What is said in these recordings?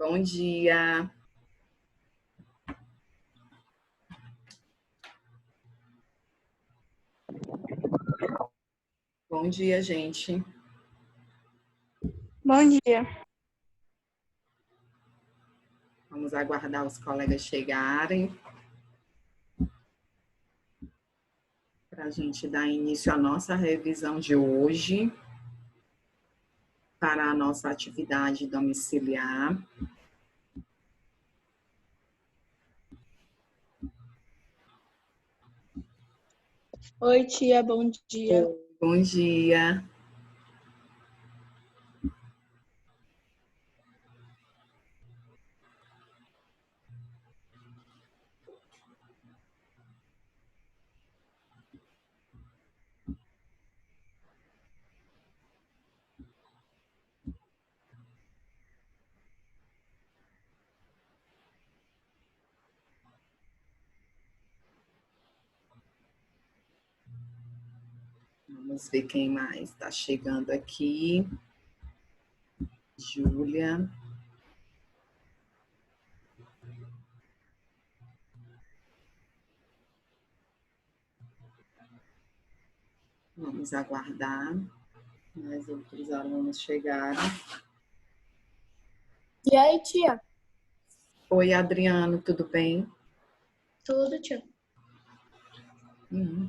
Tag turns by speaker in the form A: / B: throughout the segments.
A: Bom dia. Bom dia, gente.
B: Bom dia.
A: Vamos aguardar os colegas chegarem para a gente dar início à nossa revisão de hoje para a nossa atividade domiciliar.
B: Oi, tia, bom dia.
A: Bom dia. Vamos ver quem mais está chegando aqui. Júlia. Vamos aguardar. Mais outros alunos chegaram.
B: E aí, tia?
A: Oi, Adriano, tudo bem?
B: Tudo, tia.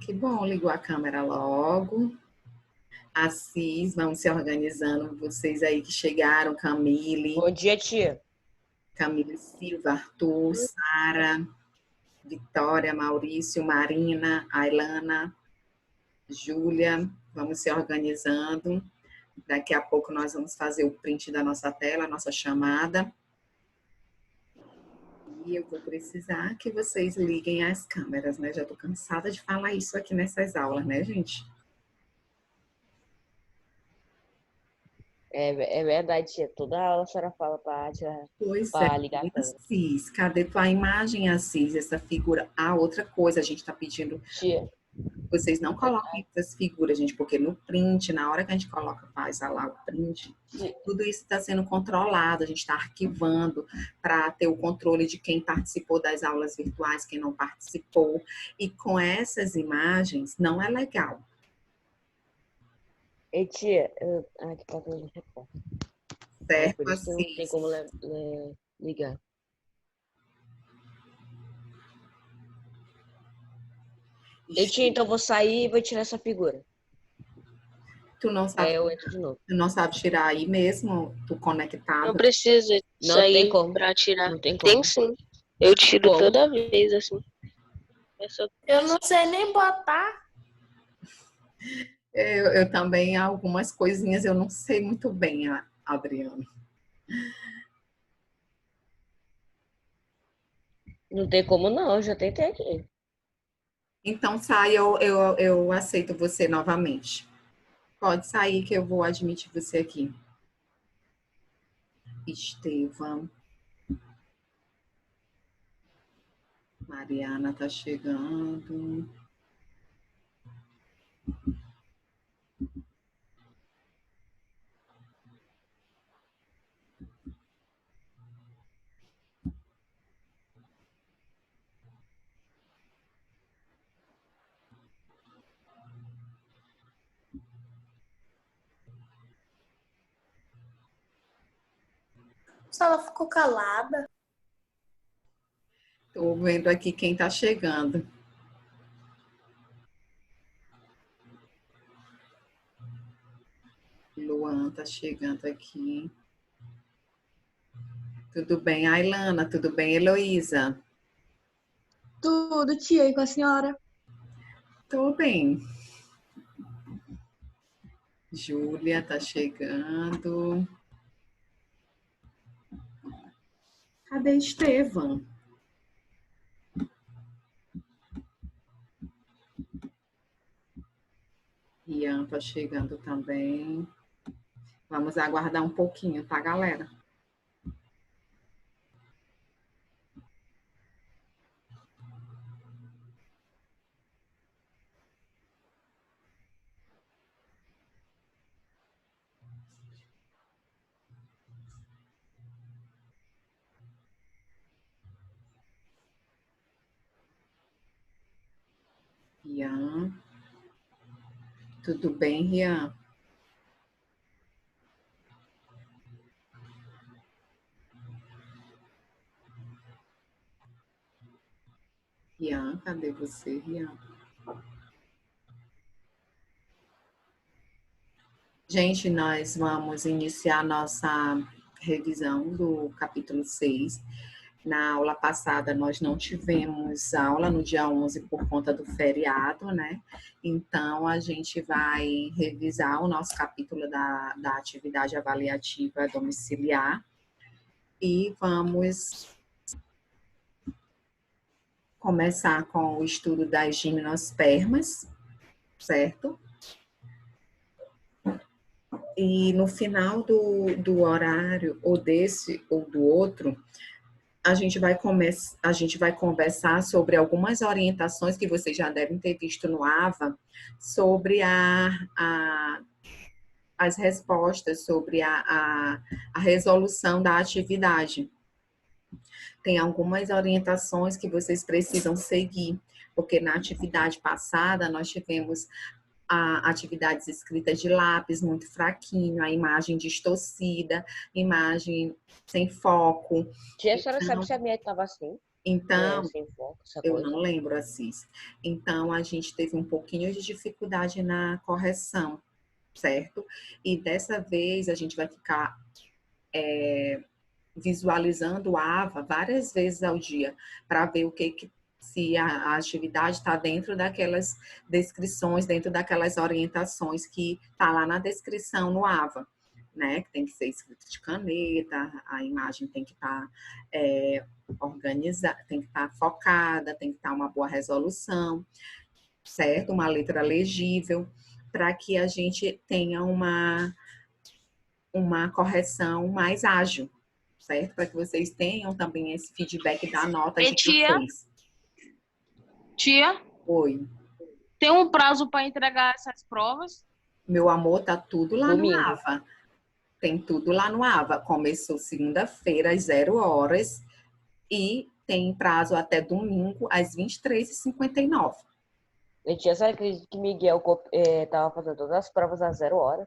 A: Que bom, ligou a câmera logo. Assis, vamos se organizando. Vocês aí que chegaram, Camille.
C: Bom dia, tia.
A: Camille Silva, Arthur, Sara, Vitória, Maurício, Marina, Ailana, Júlia. Vamos se organizando. Daqui a pouco nós vamos fazer o print da nossa tela, a nossa chamada. E eu vou precisar que vocês liguem as câmeras, né? Já estou cansada de falar isso aqui nessas aulas, né, gente?
C: É verdade, tia. Toda aula a senhora fala
A: Pois é,
C: para ligar a câmera.
A: Assis, cadê tua imagem, Assis? Essa figura. Ah, outra coisa, a gente está pedindo.
C: Tia,
A: Vocês não coloquem essas figuras, gente, porque no print, na hora que a gente coloca, faz lá o print,
C: tia,
A: tudo isso está sendo controlado, a gente está arquivando para ter o controle de quem participou das aulas virtuais, quem não participou. E com essas imagens, não é legal.
C: ei, tia, aqui tá todo mundo.
A: Certo,
C: Por isso que não tem
A: Assis?
C: como ligar. Ei, tia, então eu vou sair e vou tirar essa figura.
A: Tu não sabe,
C: Eu entro de novo.
A: tu não sabe tirar aí mesmo, tu conectado?
D: Não precisa
C: Não tem
D: sair
C: como.
D: pra tirar.
C: Não tem como.
D: Tem sim. Eu tiro
C: Como?
D: toda vez, assim.
B: Eu não sei nem botar.
A: Eu também, algumas coisinhas eu não sei muito bem, Adriano.
C: Não tem como não, eu já tentei aqui.
A: Então sai, eu aceito você novamente. Pode sair que eu vou admitir você aqui. Estevam. Mariana tá chegando.
B: Só ela ficou calada.
A: Tô vendo aqui quem tá chegando. Luan tá chegando aqui. Tudo bem, Ailana? Tudo bem, Heloísa?
B: Tudo, tia, e com a senhora?
A: Tô bem. Júlia tá chegando. Cadê Estevam? Ian tá chegando também. Vamos aguardar um pouquinho, tá, galera? Rian. Tudo bem, Rian? Rian, cadê você, Rian? Gente, nós vamos iniciar nossa revisão do capítulo 6. Na aula passada, nós não tivemos aula no dia 11 por conta do feriado, né? Então, a gente vai revisar o nosso capítulo da atividade avaliativa domiciliar e vamos começar com o estudo das gimnospermas, certo? E no final do horário, ou desse ou do outro, a gente vai conversar sobre algumas orientações que vocês já devem ter visto no AVA, sobre as respostas, sobre a resolução da atividade. Tem algumas orientações que vocês precisam seguir, porque na atividade passada nós tivemos atividades escritas de lápis muito fraquinho, a imagem distorcida, imagem sem foco.
C: Tia, a senhora sabe se a minha estava assim?
A: Então,
C: sem foco,
A: eu não lembro, Assis. Então, a gente teve um pouquinho de dificuldade na correção, certo? E dessa vez a gente vai ficar visualizando o AVA várias vezes ao dia, para ver se a atividade está dentro daquelas descrições, dentro daquelas orientações que está lá na descrição no AVA, né? Que tem que ser escrito de caneta, a imagem tem que estar organizada, tem que estar focada, tem que estar uma boa resolução, certo? Uma letra legível, para que a gente tenha uma correção mais ágil, certo? Para que vocês tenham também esse feedback da nota de vocês.
E: Tia?
A: Oi.
E: Tem um prazo para entregar essas provas?
A: Meu amor, tá tudo lá
C: Domingo.
A: no AVA. Tem tudo lá no AVA. Começou segunda-feira, às 0 horas. E tem prazo até domingo, às 23h59.
C: Tia, sabe que Miguel estava fazendo todas as provas às 0 horas?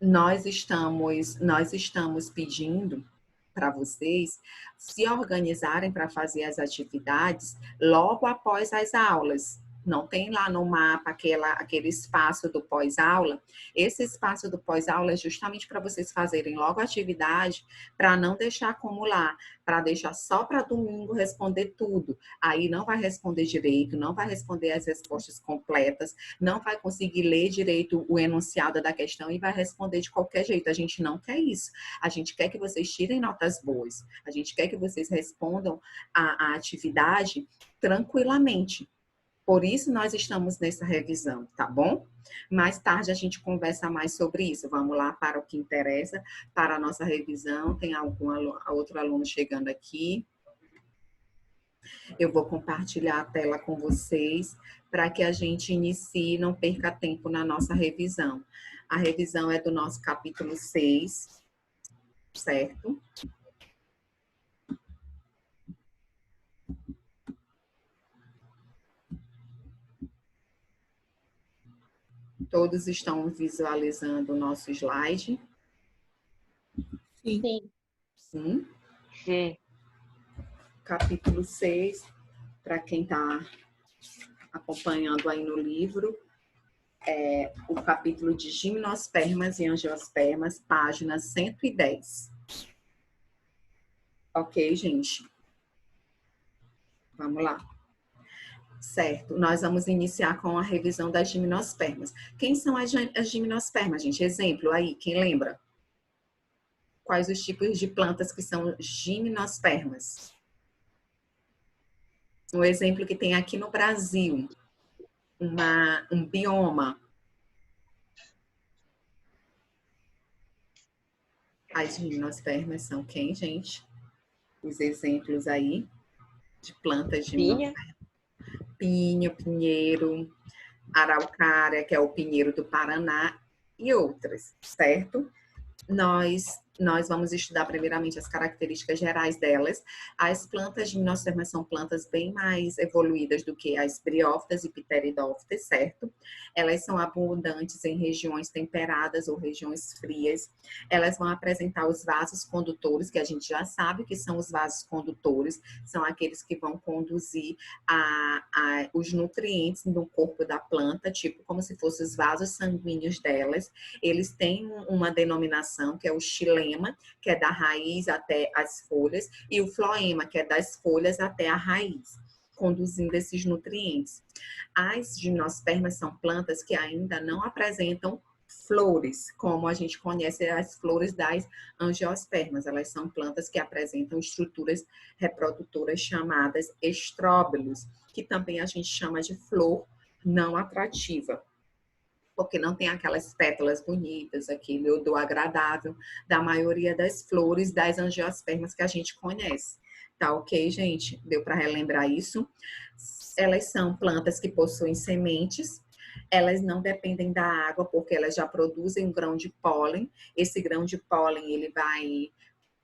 A: Nós estamos pedindo para vocês se organizarem para fazer as atividades logo após as aulas. Não tem lá no mapa aquele espaço do pós-aula. Esse espaço do pós-aula é justamente para vocês fazerem logo a atividade, para não deixar acumular, para deixar só para domingo responder tudo. Aí não vai responder direito, não vai responder as respostas completas, não vai conseguir ler direito o enunciado da questão e vai responder de qualquer jeito. A gente não quer isso. A gente quer que vocês tirem notas boas. A gente quer que vocês respondam a atividade tranquilamente. Por isso, nós estamos nessa revisão, tá bom? Mais tarde a gente conversa mais sobre isso. Vamos lá para o que interessa, para a nossa revisão. Tem outro aluno chegando aqui. Eu vou compartilhar a tela com vocês para que a gente inicie e não perca tempo na nossa revisão. A revisão é do nosso capítulo 6, certo? Todos estão visualizando o nosso slide?
B: Sim.
A: Sim.
C: Sim.
A: Capítulo 6, para quem está acompanhando aí no livro, é o capítulo de gimnospermas e angiospermas, página 110. Ok, gente? Vamos lá. Certo, nós vamos iniciar com a revisão das gimnospermas. Quem são as gimnospermas, gente? Exemplo aí, quem lembra? Quais os tipos de plantas que são gimnospermas? Um exemplo que tem aqui no Brasil, um bioma. As gimnospermas são quem, gente? Os exemplos aí de plantas gimnospermas. Pinho, pinheiro, araucária, que é o pinheiro do Paraná, e outras, certo? Nós nós vamos estudar primeiramente as características gerais delas. As plantas gimnospermas são plantas bem mais evoluídas do que as briófitas e pteridófitas, certo? Elas são abundantes em regiões temperadas ou regiões frias. Elas vão apresentar os vasos condutores, que a gente já sabe que são os vasos condutores, são aqueles que vão conduzir os nutrientes no corpo da planta, tipo como se fossem os vasos sanguíneos delas. Eles têm uma denominação que é o xilema, que é da raiz até as folhas, e o floema, que é das folhas até a raiz, conduzindo esses nutrientes. As gimnospermas são plantas que ainda não apresentam flores, como a gente conhece as flores das angiospermas. Elas são plantas que apresentam estruturas reprodutoras chamadas estróbilos, que também a gente chama de flor não atrativa, porque não tem aquelas pétalas bonitas, aquele odor agradável da maioria das flores das angiospermas que a gente conhece. Tá ok, gente? Deu para relembrar isso? Elas são plantas que possuem sementes, elas não dependem da água, porque elas já produzem um grão de pólen. Esse grão de pólen, ele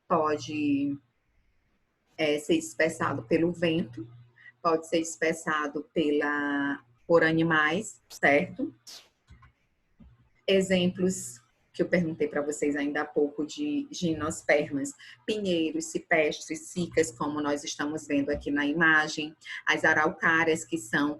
A: pode ser dispersado pelo vento, pode ser dispersado por animais, certo? Exemplos que eu perguntei para vocês ainda há pouco de gimnospermas: pinheiros, cipestres, cicas, como nós estamos vendo aqui na imagem, as araucárias, que são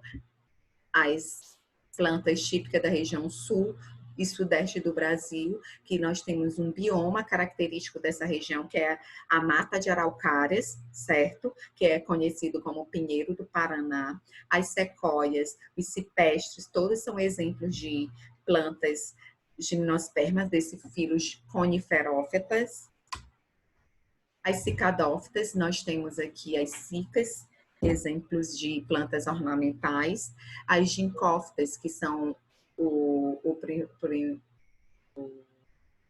A: as plantas típicas da região sul e sudeste do Brasil, que nós temos um bioma característico dessa região, que é a mata de araucárias, certo? Que é conhecido como pinheiro do Paraná. As sequoias, os cipestres, todos são exemplos de plantas gimnospermas desse filo coniferófitas. As cicadófitas, nós temos aqui as cicas, exemplos de plantas ornamentais. As gincófitas, que são o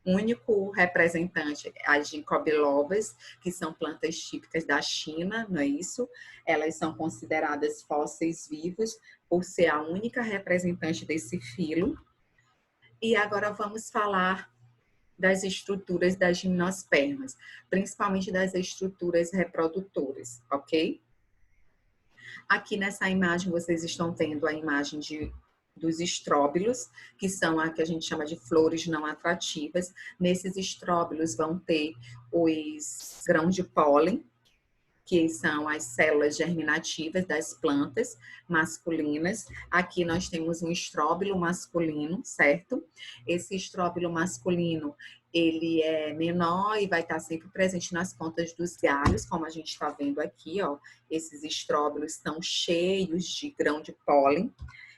A: único representante, as ginkgo-bilobas, que são plantas típicas da China, não é isso? Elas são consideradas fósseis vivos por ser a única representante desse filo. E agora vamos falar das estruturas das gimnospermas, principalmente das estruturas reprodutoras, ok? Aqui nessa imagem vocês estão vendo a imagem dos estróbilos, que são a que a gente chama de flores não atrativas. Nesses estróbilos vão ter os grãos de pólen, que são as células germinativas das plantas masculinas. Aqui nós temos um estróbilo masculino, certo? Esse estróbilo masculino, ele é menor e vai estar sempre presente nas pontas dos galhos, como a gente está vendo aqui, ó. Esses estróbilos estão cheios de grão de pólen.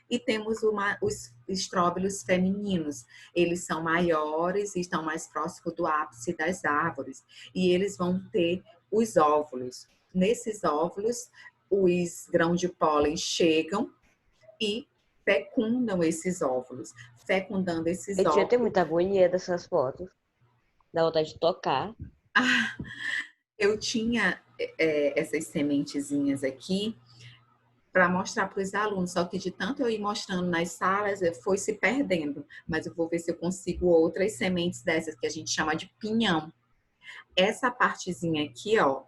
A: E temos os estróbilos femininos. Eles são maiores e estão mais próximos do ápice das árvores. E eles vão ter os óvulos. Nesses óvulos, os grãos de pólen chegam e fecundam esses óvulos. Fecundando esses óvulos...
C: Eu tinha muita agonia dessas fotos. Dá vontade de tocar.
A: Eu tinha essas sementezinhas aqui para mostrar para os alunos, só que de tanto eu ir mostrando nas salas, foi se perdendo. Mas eu vou ver se eu consigo outras sementes dessas, que a gente chama de pinhão. Essa partezinha aqui, ó,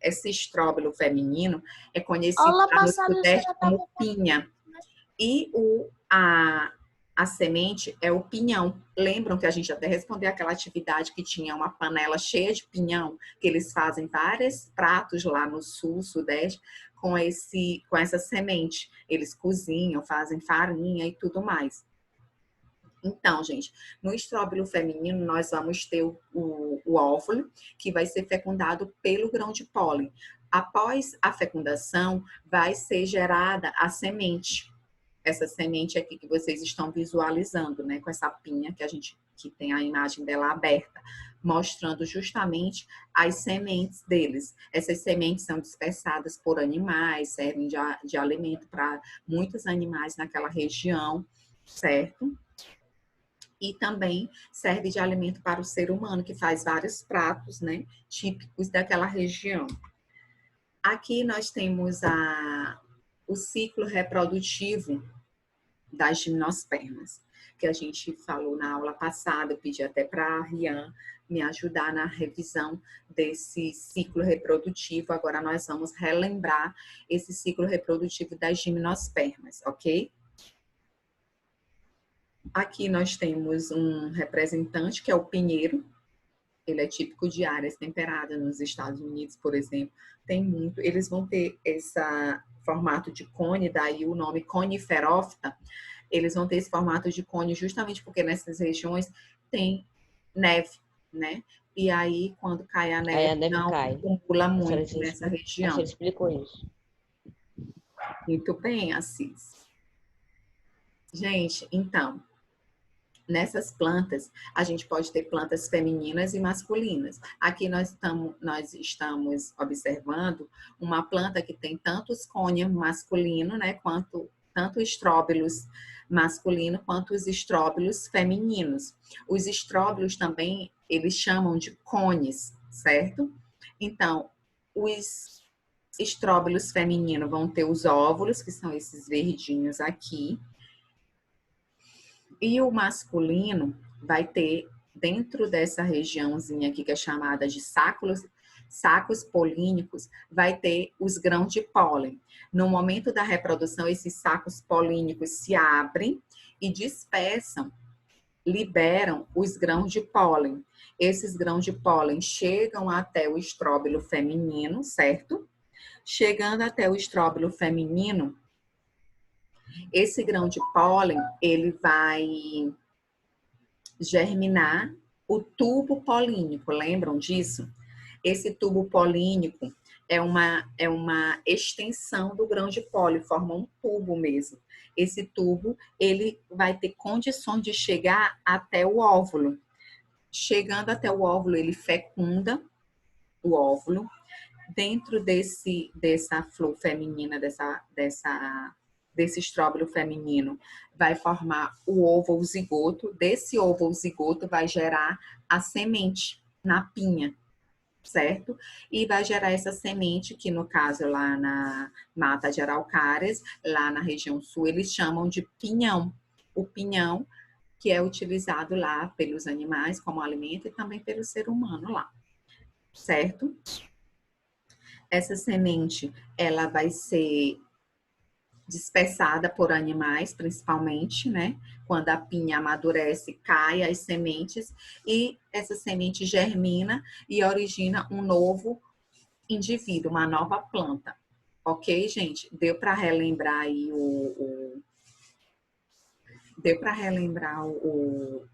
A: esse estróbilo feminino é conhecido no Sudeste como pinha. E a semente é o pinhão. Lembram que a gente até respondeu aquela atividade que tinha uma panela cheia de pinhão, que eles fazem vários pratos lá no sul, sudeste, com essa semente. Eles cozinham, fazem farinha e tudo mais. Então, gente, no estróbilo feminino, nós vamos ter o óvulo, que vai ser fecundado pelo grão de pólen. Após a fecundação, vai ser gerada a semente. Essa semente aqui que vocês estão visualizando, né? Com essa pinha que tem a imagem dela aberta, mostrando justamente as sementes deles. Essas sementes são dispersadas por animais, servem de alimento para muitos animais naquela região, certo? E também serve de alimento para o ser humano, que faz vários pratos, né, típicos daquela região. Aqui nós temos o ciclo reprodutivo das gimnospermas. que a gente falou na aula passada. Eu pedi até para a Rian me ajudar na revisão desse ciclo reprodutivo. Agora nós vamos relembrar esse ciclo reprodutivo das gimnospermas, ok? Aqui nós temos um representante, que é o pinheiro. Ele é típico de áreas temperadas nos Estados Unidos, por exemplo. Tem muito. Eles vão ter esse formato de cone, daí o nome coniferófita. Eles vão ter esse formato de cone justamente porque nessas regiões tem neve, né? E aí, quando cai a
C: Aí
A: neve,
C: a neve
A: não
C: cai.
A: acumula
C: A
A: muito
C: senhora
A: nessa
C: a
A: região.
C: senhora explicou isso.
A: Muito bem, Assis. Gente, então, nessas plantas, a gente pode ter plantas femininas e masculinas. Aqui nós estamos observando uma planta que tem tanto os cônia masculino, né, quanto tanto estróbilos masculino quanto os estróbilos femininos. Os estróbilos também, eles chamam de cones, certo? Então, os estróbilos femininos vão ter os óvulos, que são esses verdinhos aqui, e o masculino vai ter, dentro dessa regiãozinha aqui, que é chamada de sacos polínicos, vai ter os grãos de pólen. No momento da reprodução, esses sacos polínicos se abrem e dispersam, liberam os grãos de pólen. Esses grãos de pólen chegam até o estróbilo feminino, certo? Chegando até o estróbilo feminino, esse grão de pólen, ele vai germinar o tubo polínico, lembram disso? Esse tubo polínico é uma extensão do grão de pólen, forma um tubo mesmo. Esse tubo, ele vai ter condições de chegar até o óvulo. Chegando até o óvulo, ele fecunda o óvulo. Dentro dessa flor feminina, desse estróbilo feminino, vai formar o ovo ou zigoto. Desse ovo ou zigoto vai gerar a semente na pinha, certo? E vai gerar essa semente, que no caso lá na mata de araucárias, lá na região sul, eles chamam de pinhão. O pinhão, que é utilizado lá pelos animais como alimento e também pelo ser humano lá, certo? Essa semente, ela vai ser dispersada por animais, principalmente, né? Quando a pinha amadurece, cai as sementes e essa semente germina e origina um novo indivíduo, uma nova planta. Ok, gente? Deu para relembrar aí deu para relembrar o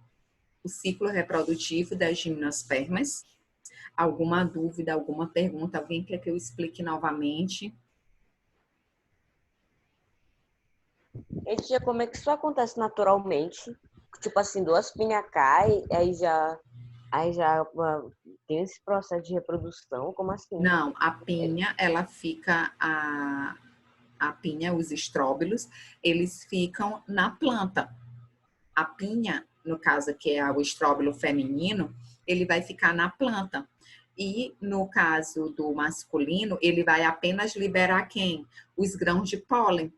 A: ciclo reprodutivo das gimnospermas? Alguma dúvida, alguma pergunta? Alguém quer que eu explique novamente?
C: E tia, como é que isso acontece naturalmente? Tipo assim, duas pinhas caem, aí já tem esse processo de reprodução, como assim?
A: Não, a pinha, ela fica, a pinha, os estróbilos, eles ficam na planta. A pinha, no caso que é o estróbilo feminino, ele vai ficar na planta. E no caso do masculino, ele vai apenas liberar quem? Os grãos de pólen.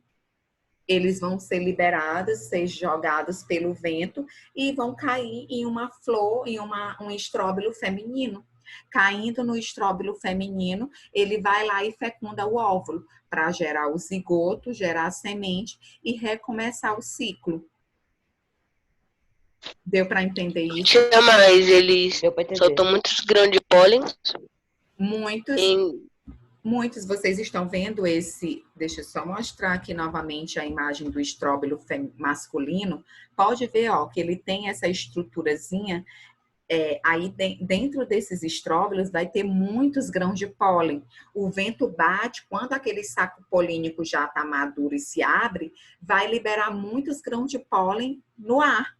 A: Eles vão ser liberados, ser jogados pelo vento e vão cair em uma flor, em um estróbilo feminino. Caindo no estróbilo feminino, ele vai lá e fecunda o óvulo para gerar o zigoto, gerar a semente e recomeçar o ciclo. Deu para entender isso?
D: Tinha mais, eles
C: Deu pra entender.
D: soltam muitos grãos de pólen.
A: Muitos, vocês estão vendo esse, deixa eu só mostrar aqui novamente a imagem do estróbilo masculino, pode ver, ó, que ele tem essa estruturazinha, aí dentro desses estróbilos vai ter muitos grãos de pólen. O vento bate, quando aquele saco polínico já está maduro e se abre, vai liberar muitos grãos de pólen no ar,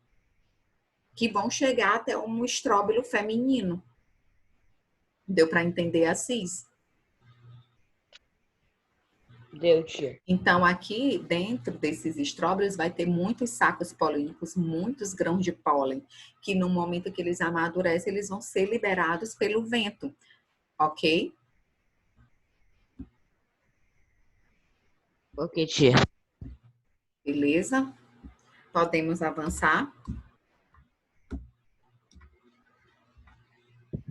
A: que vão chegar até um estróbilo feminino. Deu para entender, Assis?
C: Deu, tia.
A: Então, aqui dentro desses estróbilos vai ter muitos sacos polínicos, muitos grãos de pólen, que no momento que eles amadurecem, eles vão ser liberados pelo vento, ok?
C: Ok, tia.
A: Beleza? Podemos avançar?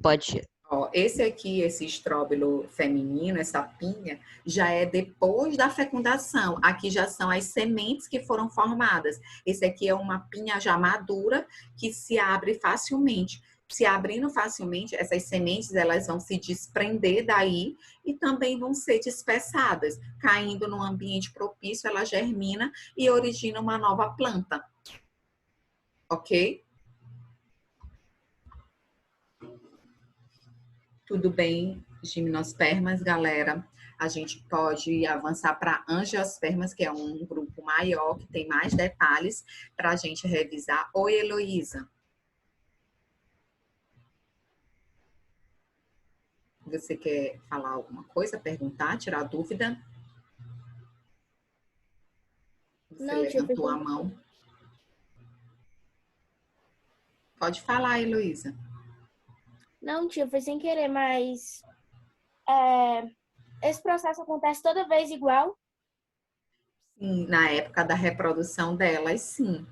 C: Pode ir.
A: Ó, esse aqui, esse estróbilo feminino, essa pinha, já é depois da fecundação. Aqui já são as sementes que foram formadas. Esse aqui é uma pinha já madura que se abre facilmente. Se abrindo facilmente, essas sementes elas vão se desprender daí e também vão ser dispersadas. Caindo num ambiente propício, ela germina e origina uma nova planta. Ok? Tudo bem, gimnospermas, galera? A gente pode avançar para angiospermas, que é um grupo maior, que tem mais detalhes para a gente revisar. Oi, Heloísa. Você quer falar alguma coisa, perguntar, tirar dúvida? Você
B: Não, tia,
A: levantou a mão. Pode falar, Heloísa.
B: Não, tia, foi sem querer, mas esse processo acontece toda vez igual?
A: Sim, na época da reprodução delas, sim.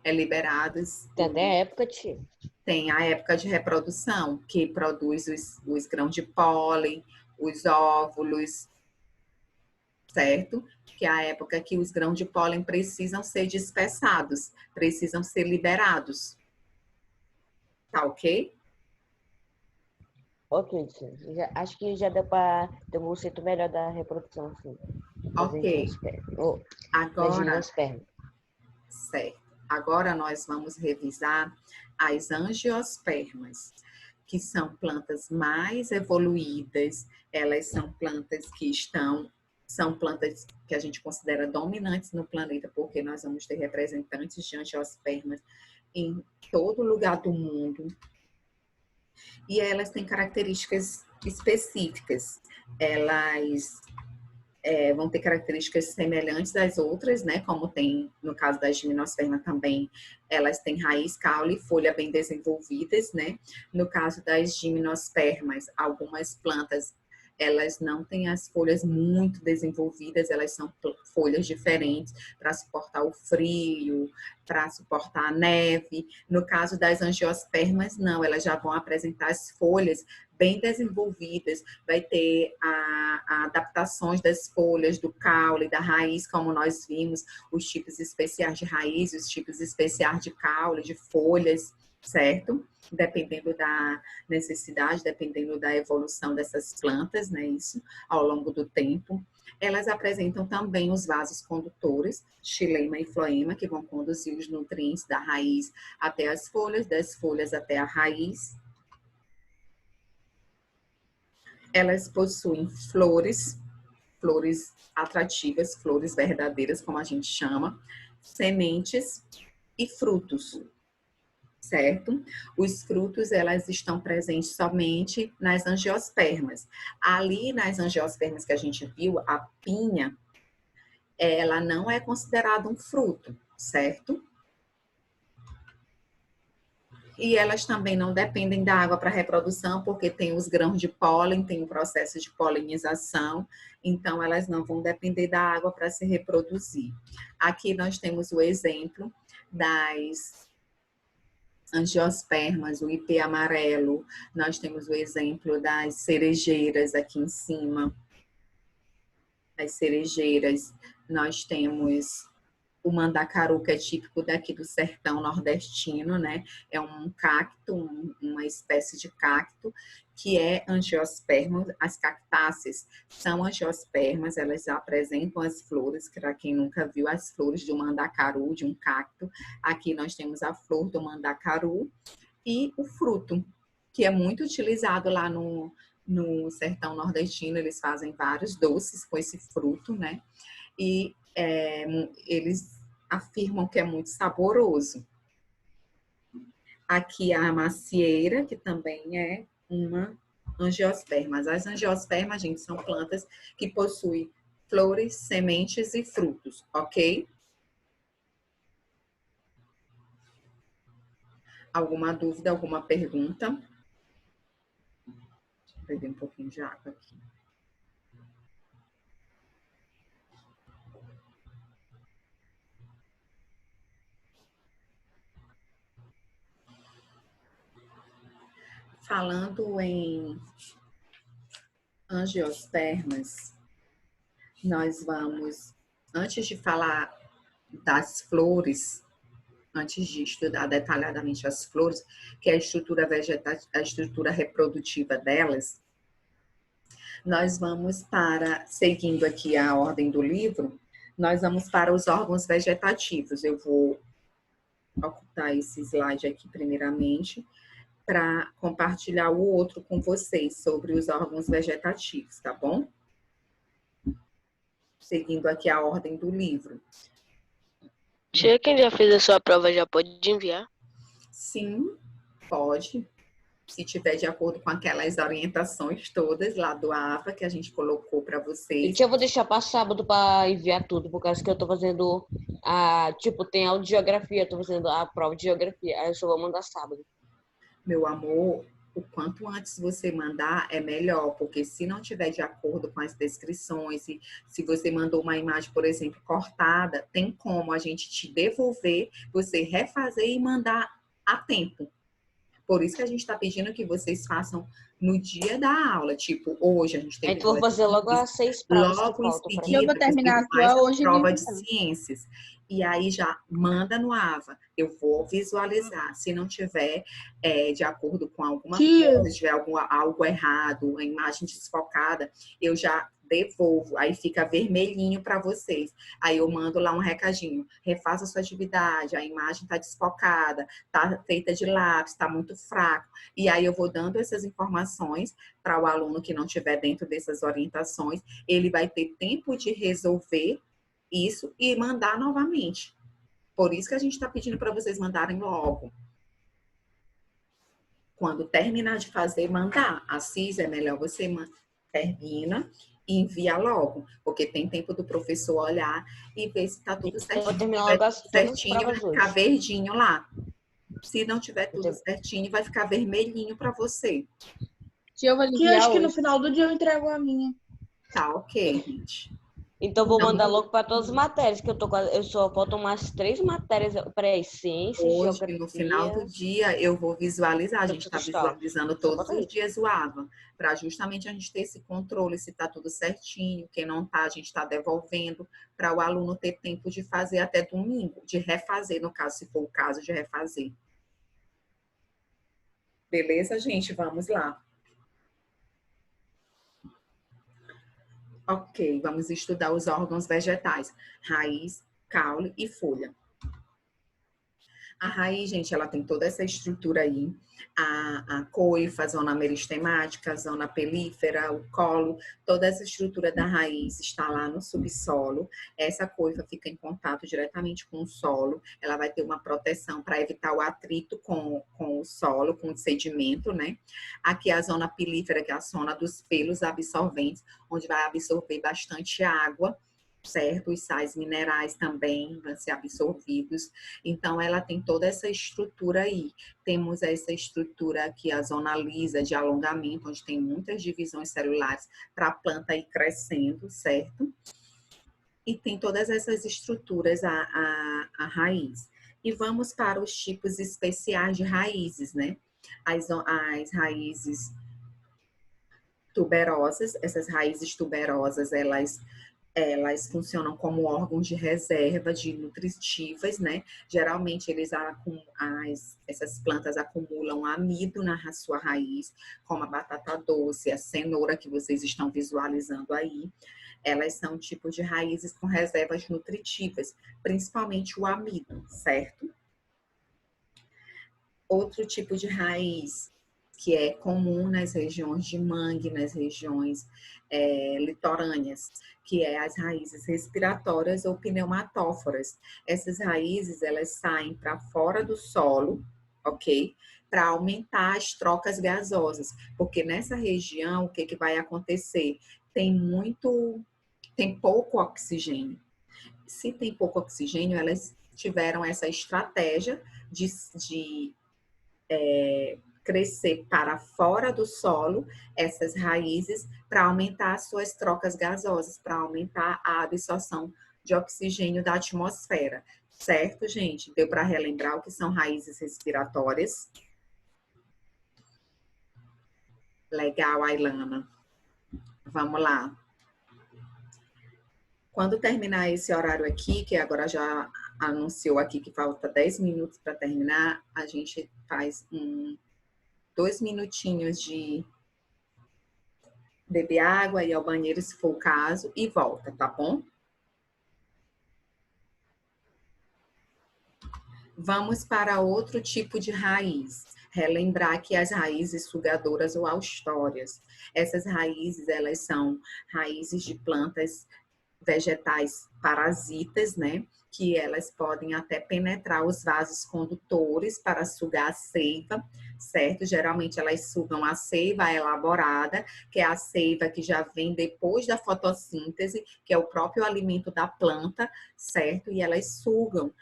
A: É liberados.
C: Tem até época, tia.
A: Tem a época de reprodução, que produz os grãos de pólen, os óvulos, certo? Que é a época que os grãos de pólen precisam ser dispersados, precisam ser liberados. Tá ok?
C: Ok, tia. Acho que já deu para ter um conceito melhor da reprodução, assim.
A: Ok. Agora,
C: Certo.
A: Agora nós vamos revisar as angiospermas, que são plantas mais evoluídas. Elas são plantas são plantas que a gente considera dominantes no planeta, porque nós vamos ter representantes de angiospermas em todo lugar do mundo. E elas têm características específicas. Elas vão ter características semelhantes às outras, né? Como tem no caso da gimnosperma também, elas têm raiz, caule e folha bem desenvolvidas, né? No caso das gimnospermas, algumas plantas elas não têm as folhas muito desenvolvidas, elas são folhas diferentes para suportar o frio, para suportar a neve. No caso das angiospermas, não, elas já vão apresentar as folhas bem desenvolvidas, vai ter a adaptações das folhas, do caule, da raiz, como nós vimos, os tipos especiais de raiz, os tipos especiais de caule, de folhas, certo? Dependendo da necessidade, dependendo da evolução dessas plantas, né? Isso, ao longo do tempo. Elas apresentam também os vasos condutores, xilema e floema, que vão conduzir os nutrientes da raiz até as folhas, das folhas até a raiz. Elas possuem flores atrativas, flores verdadeiras, como a gente chama, sementes e frutos, certo? Os frutos, elas estão presentes somente nas angiospermas. Ali, nas angiospermas que a gente viu, a pinha, ela não é considerada um fruto, certo? E elas também não dependem da água para reprodução, porque tem os grãos de pólen, tem o processo de polinização, então elas não vão depender da água para se reproduzir. Aqui nós temos o exemplo das angiospermas, o ipê amarelo, nós temos o exemplo das cerejeiras aqui em cima, as cerejeiras, nós temos o mandacaru, que é típico daqui do sertão nordestino, né? É um cacto, uma espécie de cacto, que é angiosperma. As cactáceas são angiospermas, elas apresentam as flores, para quem nunca viu as flores de um mandacaru, de um cacto. Aqui nós temos a flor do mandacaru e o fruto, que é muito utilizado lá no sertão nordestino. Eles fazem vários doces com esse fruto, né? E eles afirmam que é muito saboroso. Aqui a macieira, que também é uma angiosperma. As angiospermas, gente, são plantas que possuem flores, sementes e frutos, ok? Alguma dúvida, alguma pergunta? Deixa eu beber um pouquinho de água aqui. falando em angiospermas, nós vamos, antes de falar das flores, antes de estudar detalhadamente as flores, que é a estrutura vegetativa, a estrutura reprodutiva delas, nós vamos para, seguindo aqui a ordem do livro, nós vamos para os órgãos vegetativos. Eu vou ocultar esse slide aqui primeiramente, para compartilhar o outro com vocês sobre os órgãos vegetativos, tá bom? Seguindo aqui a ordem do livro.
D: Tia, quem já fez a sua prova já pode enviar?
A: Sim, pode. Se tiver de acordo com aquelas orientações todas lá do AVA que a gente colocou para vocês.
C: Eu vou deixar para sábado para enviar tudo, por causa que eu tô fazendo tem aula de geografia, eu tô fazendo a prova de geografia, aí eu só vou mandar sábado.
A: Meu amor, o quanto antes você mandar é melhor, porque se não tiver de acordo com as descrições, e se você mandou uma imagem, por exemplo, cortada, tem como a gente te devolver, você refazer e mandar a tempo. Por isso que a gente está pedindo que vocês façam no dia da aula. Tipo, hoje a gente tem
C: Então, vou fazer logo as 6 provas.
A: Logo em seguida,
B: eu vou terminar
A: mais
B: a hoje
A: prova de
B: então.
A: ciências. E aí já manda no AVA. Eu vou visualizar. Se não tiver de acordo com alguma coisa, se tiver algo errado, a imagem desfocada, eu já devolvo. Aí fica vermelhinho para vocês. Aí eu mando lá um recadinho. Refaça a sua atividade, a imagem está desfocada, está feita de lápis, está muito fraco. E aí eu vou dando essas informações para o aluno que não estiver dentro dessas orientações. Ele vai ter tempo de resolver isso e mandar novamente. Por isso que a gente está pedindo para vocês mandarem logo. Quando terminar de fazer, mandar. Assis, é melhor você termina e envia logo, porque tem tempo do professor olhar e ver se está tudo certinho.
C: Vou terminar logo as
A: certinho, vai
C: provas
A: ficar
C: hoje.
A: verdinho lá. Se não tiver tudo certinho, vai ficar vermelhinho para você.
B: Eu vou
E: Que acho que no
B: hoje.
E: final do dia eu entrego a minha.
A: Tá, ok, gente.
C: Então, vou
A: Então,
C: mandar logo para todas as matérias, que eu só faltam umas 3 matérias para ciências,
A: hoje,
C: geografia.
A: no final do dia, eu vou visualizar. A gente está
C: História.
A: visualizando
C: Só
A: todos
C: falta
A: os
C: isso.
A: dias o AVA, para justamente a gente ter esse controle, se está tudo certinho, quem não está, a gente está devolvendo, para o aluno ter tempo de fazer até domingo, de refazer, no caso, se for o caso de refazer. Beleza, gente? Vamos lá. Ok, vamos estudar os órgãos vegetais, raiz, caule e folha. A raiz, gente, ela tem toda essa estrutura aí, a coifa, a zona meristemática, a zona pelífera, o colo, toda essa estrutura da raiz está lá no subsolo. Essa coifa fica em contato diretamente com o solo, ela vai ter uma proteção para evitar o atrito com o solo, com o sedimento, né? Aqui a zona pelífera, que é a zona dos pelos absorventes, onde vai absorver bastante água, certo? Os sais minerais também vão ser absorvidos. Então, ela tem toda essa estrutura aí. Temos essa estrutura aqui, a zona lisa de alongamento, onde tem muitas divisões celulares para a planta ir crescendo, certo? E tem todas essas estruturas, a raiz. E vamos para os tipos especiais de raízes, né? As raízes tuberosas, essas raízes tuberosas, elas funcionam como órgãos de reserva de nutritivas, né? Geralmente essas plantas acumulam amido na sua raiz, como a batata doce, a cenoura que vocês estão visualizando aí. Elas são tipos de raízes com reservas nutritivas, principalmente o amido, certo? Outro tipo de raiz que é comum nas regiões de mangue, nas regiões litorâneas, que é as raízes respiratórias ou pneumatóforas. Essas raízes, elas saem para fora do solo, ok? Para aumentar as trocas gasosas, porque nessa região, o que vai acontecer? Tem pouco oxigênio. Se tem pouco oxigênio, elas tiveram essa estratégia de crescer para fora do solo, essas raízes, para aumentar as suas trocas gasosas, para aumentar a absorção de oxigênio da atmosfera. Certo, gente? Deu para relembrar o que são raízes respiratórias? Legal, Ailana. Vamos lá. Quando terminar esse horário aqui, que agora já anunciou aqui que falta 10 minutos para terminar, a gente faz 2 minutinhos de beber água, ir ao banheiro, se for o caso, e volta, tá bom? Vamos para outro tipo de raiz. Relembrar que as raízes sugadoras ou austórias. Essas raízes, elas são raízes de plantas vegetais parasitas, né? Que elas podem até penetrar os vasos condutores para sugar a seiva, certo? Geralmente elas sugam a seiva elaborada, que é a seiva que já vem depois da fotossíntese, que é o próprio alimento da planta, certo? E elas sugam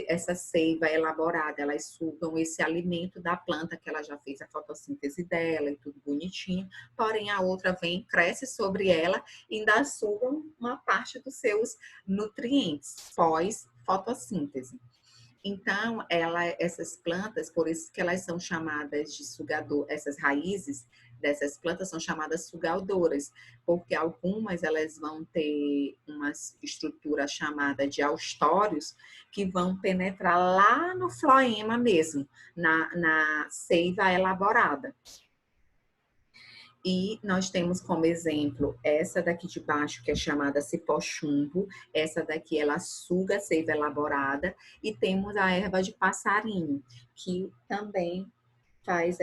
A: essa seiva elaborada, elas sugam esse alimento da planta que ela já fez a fotossíntese dela e tudo bonitinho, porém a outra vem, cresce sobre ela e ainda sugam uma parte dos seus nutrientes pós-fotossíntese. Então, essas plantas, por isso que elas são chamadas de sugador, essas raízes dessas plantas são chamadas sugadoras, porque algumas elas vão ter uma estrutura chamada de austórios, que vão penetrar lá no floema mesmo, na seiva elaborada. E nós temos como exemplo essa daqui de baixo, que é chamada cipó-chumbo. Essa daqui, ela suga a seiva elaborada. E temos a erva de passarinho, que também faz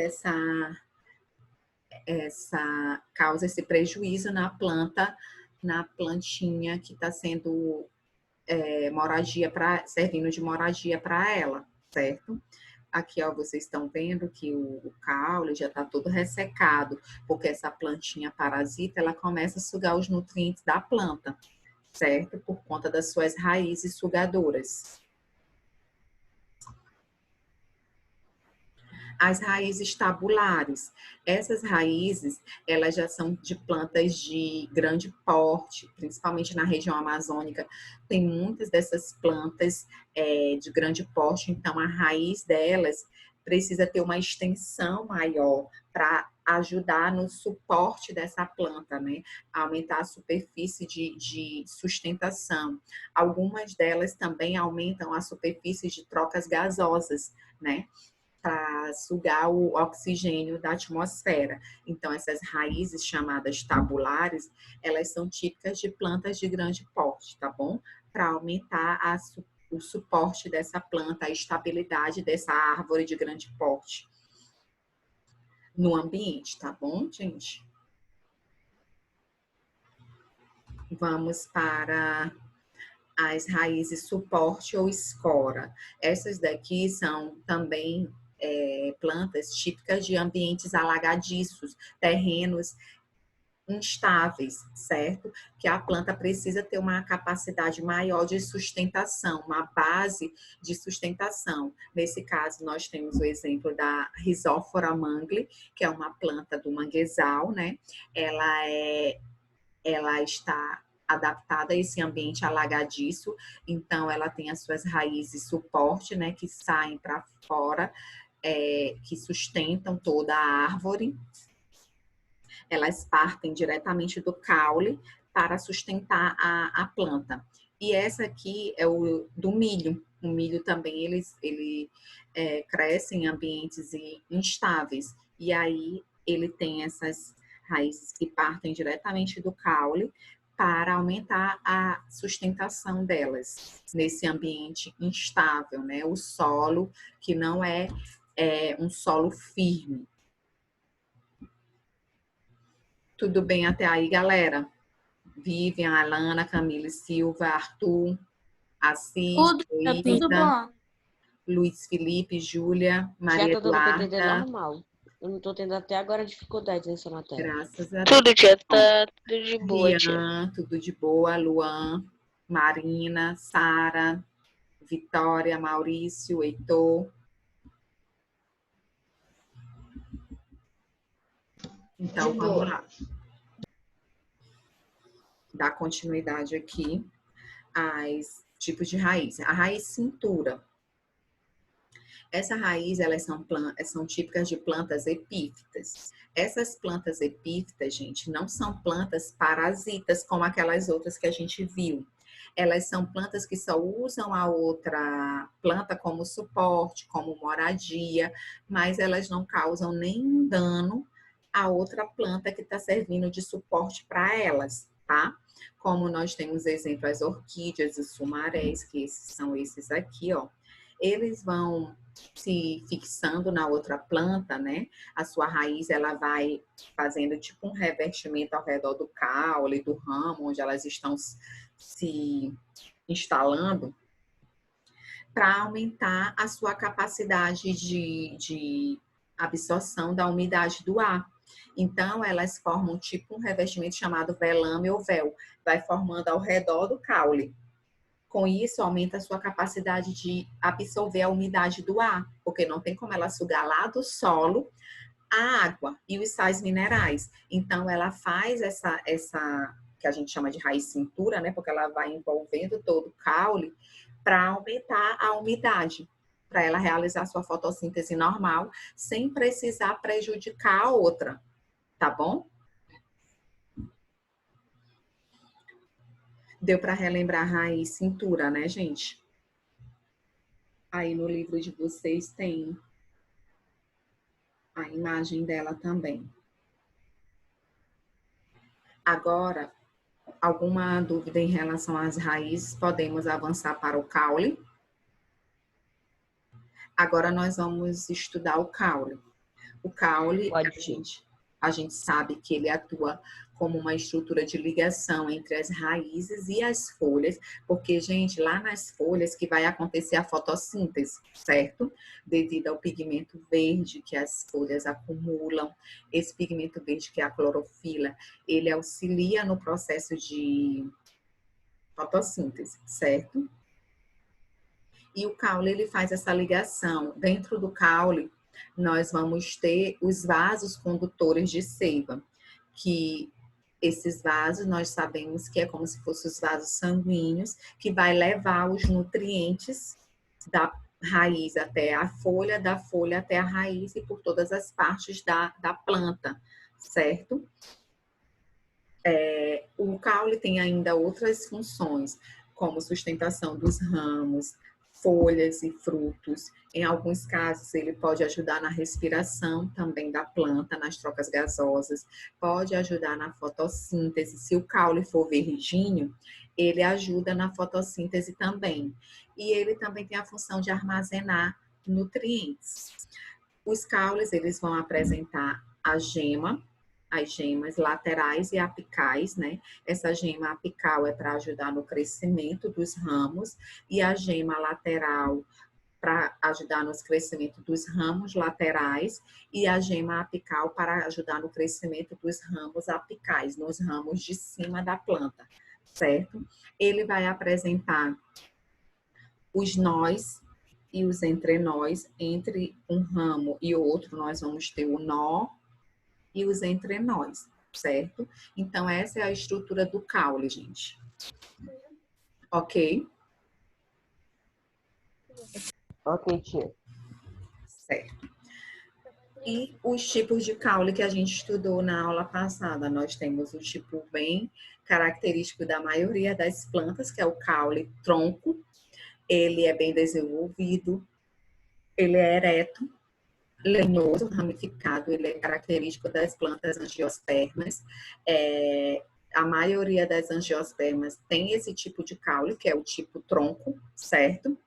A: causa esse prejuízo na planta, na plantinha que está sendo servindo de moradia para ela, certo? Aqui, ó, vocês estão vendo que o caule já está todo ressecado, porque essa plantinha parasita, ela começa a sugar os nutrientes da planta, certo? Por conta das suas raízes sugadoras. As raízes tabulares. Essas raízes, elas já são de plantas de grande porte, principalmente na região amazônica. Tem muitas dessas plantas de grande porte, então a raiz delas precisa ter uma extensão maior para ajudar no suporte dessa planta, né? Aumentar a superfície de sustentação. Algumas delas também aumentam a superfície de trocas gasosas, né? Para sugar o oxigênio da atmosfera. Então, essas raízes chamadas tabulares, elas são típicas de plantas de grande porte, tá bom? Para aumentar o suporte dessa planta, a estabilidade dessa árvore de grande porte no ambiente, tá bom, gente? Vamos para as raízes suporte ou escora. Essas daqui são também plantas típicas de ambientes alagadiços, terrenos instáveis, certo? Que a planta precisa ter uma capacidade maior de sustentação, uma base de sustentação. Nesse caso, nós temos o exemplo da Rhizophyra mangli, que é uma planta do manguezal, né? Ela está adaptada a esse ambiente alagadiço, então ela tem as suas raízes suporte, né, que saem para fora, que sustentam toda a árvore. Elas partem diretamente do caule para sustentar a planta. E essa aqui é o do milho. O milho também, ele cresce em ambientes instáveis. E aí, ele tem essas raízes que partem diretamente do caule para aumentar a sustentação delas nesse ambiente instável, né? O solo que não é um solo firme. Tudo bem até aí, galera? Vivian, Alana, Camille Silva, Arthur, Assis,
B: Tudo bom.
A: Luiz Felipe, Júlia, Maria
C: Já tô dando pra entender
A: Eduarda.
C: normal. Eu não tô tendo até agora dificuldade nessa matéria.
A: Graças a Deus.
D: Tudo, tia, tá tudo de boa, tia.
A: Rian, tudo de boa. Luan, Marina, Sara, Vitória, Maurício, Heitor. Então, vamos lá. Dar continuidade aqui aos tipos de raiz. A raiz cintura. Essa raiz, elas são típicas de plantas epífitas. Essas plantas epífitas, gente, não são plantas parasitas como aquelas outras que a gente viu. Elas são plantas que só usam a outra planta como suporte, como moradia, mas elas não causam nenhum dano à outra planta que está servindo de suporte para elas, tá? Como nós temos exemplo as orquídeas, os sumarés, que são esses aqui, ó. Eles vão se fixando na outra planta, né? A sua raiz, ela vai fazendo tipo um revestimento ao redor do caule, do ramo, onde elas estão se instalando, para aumentar a sua capacidade de absorção da umidade do ar. Então, elas formam tipo um revestimento chamado velame ou véu, vai formando ao redor do caule. Com isso, aumenta a sua capacidade de absorver a umidade do ar, porque não tem como ela sugar lá do solo a água e os sais minerais. Então, ela faz essa que a gente chama de raiz cintura, né? Porque ela vai envolvendo todo o caule para aumentar a umidade, para ela realizar sua fotossíntese normal, sem precisar prejudicar a outra, tá bom? Deu para relembrar a raiz cintura, né, gente? Aí no livro de vocês tem a imagem dela também. Agora, alguma dúvida em relação às raízes? Podemos avançar para o caule. Agora nós vamos estudar o caule. O caule, a gente sabe que ele atua como uma estrutura de ligação entre as raízes e as folhas, porque, gente, lá nas folhas que vai acontecer a fotossíntese, certo? Devido ao pigmento verde que as folhas acumulam. Esse pigmento verde, que é a clorofila, ele auxilia no processo de fotossíntese, certo? E o caule, ele faz essa ligação. Dentro do caule, nós vamos ter os vasos condutores de seiva, que esses vasos nós sabemos que é como se fossem os vasos sanguíneos, que vai levar os nutrientes da raiz até a folha, da folha até a raiz e por todas as partes da planta, certo? O caule tem ainda outras funções, como sustentação dos ramos, folhas e frutos. Em alguns casos, ele pode ajudar na respiração também da planta, nas trocas gasosas, pode ajudar na fotossíntese. Se o caule for verdinho, ele ajuda na fotossíntese também. E ele também tem a função de armazenar nutrientes. Os caules, eles vão apresentar a gema, as gemas laterais e apicais, né? Essa gema apical é para ajudar no crescimento dos ramos e a gema lateral para ajudar no crescimento dos ramos laterais e a gema apical para ajudar no crescimento dos ramos apicais, nos ramos de cima da planta, certo? Ele vai apresentar os nós e os entrenós. Entre um ramo e outro, nós vamos ter o nó e os entrenós, certo? Então, essa é a estrutura do caule, gente. Ok?
C: Ok, tia.
A: Certo. E os tipos de caule que a gente estudou na aula passada, nós temos o tipo bem característico da maioria das plantas, que é o caule tronco. Ele é bem desenvolvido, ele é ereto, lenhoso, ramificado, ele é característico das plantas angiospermas. A maioria das angiospermas tem esse tipo de caule, que é o tipo tronco, certo?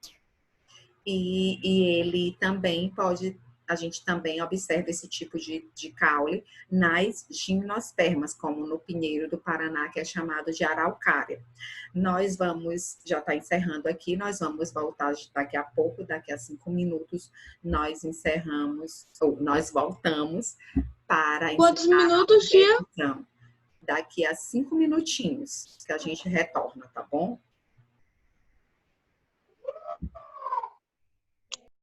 A: E ele também pode, a gente também observa esse tipo de caule nas gimnospermas, como no pinheiro do Paraná, que é chamado de araucária. Nós vamos, já está encerrando aqui, nós vamos voltar daqui a pouco, daqui a 5 minutos, nós encerramos, ou nós voltamos para...
E: Quantos minutos, tia?
A: Daqui a 5 minutinhos que a gente retorna, tá bom?